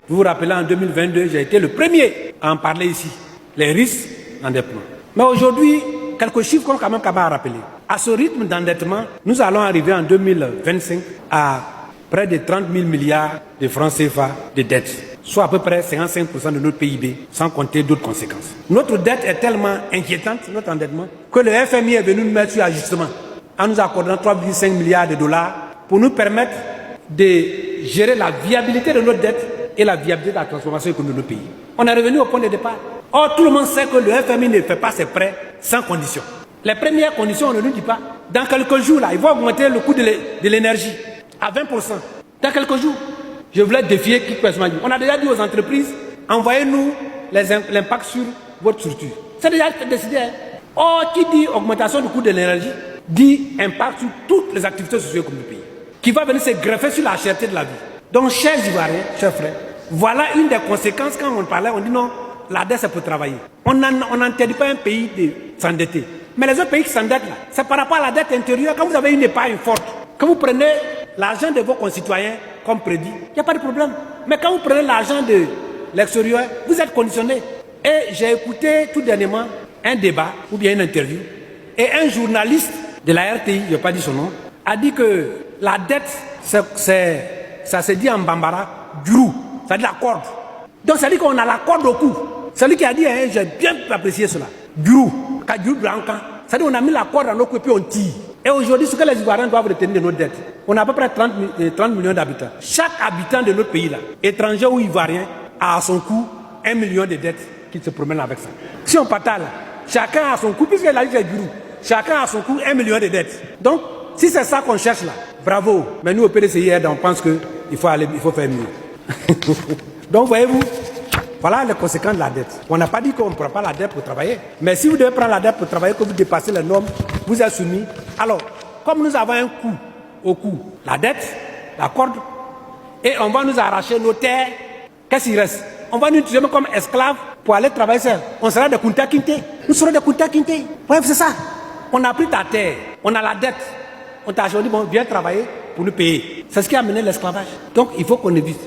Vous vous rappelez, en 2022, j'ai été le premier à en parler ici, les risques d'endettement. Mais aujourd'hui, quelques chiffres qu'on quand même capable de rappeler. À ce rythme d'endettement, nous allons arriver en 2025 à près de 30 000 milliards de francs CFA de dettes, soit à peu près 55% de notre PIB, sans compter d'autres conséquences. Notre dette est tellement inquiétante, notre endettement, que le FMI est venu nous mettre sur ajustement en nous accordant 3,5 milliards de dollars pour nous permettre de gérer la viabilité de notre dette et la viabilité de la transformation économique de notre pays. On est revenu au point de départ. Or, tout le monde sait que le FMI ne fait pas ses prêts sans conditions. Les premières conditions, on ne nous dit pas. Dans quelques jours, là, il va augmenter le coût de l'énergie à 20%. Dans quelques jours, je voulais défier qui peut se dire. On a déjà dit aux entreprises, envoyez-nous l'impact sur votre structure. C'est déjà décidé. Hein? Or, qui dit augmentation du coût de l'énergie, dit impact sur toutes les activités socio-économiques du pays, qui va venir se greffer sur la cherté de la vie. Donc, chers Ivoiriens, chers frères, voilà une des conséquences. Quand on parlait, on dit non, la dette c'est pour travailler. On n'interdit pas un pays de s'endetter. Mais les autres pays qui s'endettent là, c'est par rapport à la dette intérieure. Quand vous avez une épargne forte, que vous prenez l'argent de vos concitoyens comme prédit, il n'y a pas de problème. Mais quand vous prenez l'argent de l'extérieur, vous êtes conditionné. Et j'ai écouté tout dernièrement un débat ou bien une interview. Et un journaliste de la RTI, je n'ai pas dit son nom, a dit que la dette, ça se dit en bambara, djurou, c'est-à-dire la corde. Donc ça dit qu'on a la corde au cou. Celui qui a dit, hein, j'ai bien apprécié cela. Djurou, c'est-à-dire on a mis la corde dans nos coups et puis on tire. Et aujourd'hui, ce que les Ivoiriens doivent retenir de notre dette, on a à peu près 30 millions d'habitants. Chaque habitant de notre pays, là, étranger ou ivoirien, a à son cou 1 million de dettes qui se promènent avec ça. Si on partage là, chacun a son cou, puisque la liste est djurou, chacun a son cou 1 million de dettes. Donc, si c'est ça qu'on cherche là, bravo. Mais nous, au PDCI, on pense qu'il faut faire mieux. Donc, voyez-vous, voilà les conséquences de la dette. On n'a pas dit qu'on ne prend pas la dette pour travailler. Mais si vous devez prendre la dette pour travailler, que vous dépassez les normes, vous êtes soumis. Alors, comme nous avons un coût au cou, la dette, la corde, et on va nous arracher nos terres, qu'est-ce qu'il reste? On va nous utiliser comme esclaves pour aller travailler seul. On sera des Kunta Kinte. Nous serons des Kunta Kinte. Bref, c'est ça. On a pris ta terre, on a la dette. On t'a dit, bon, viens travailler pour nous payer. C'est ce qui a amené l'esclavage. Donc, il faut qu'on évite.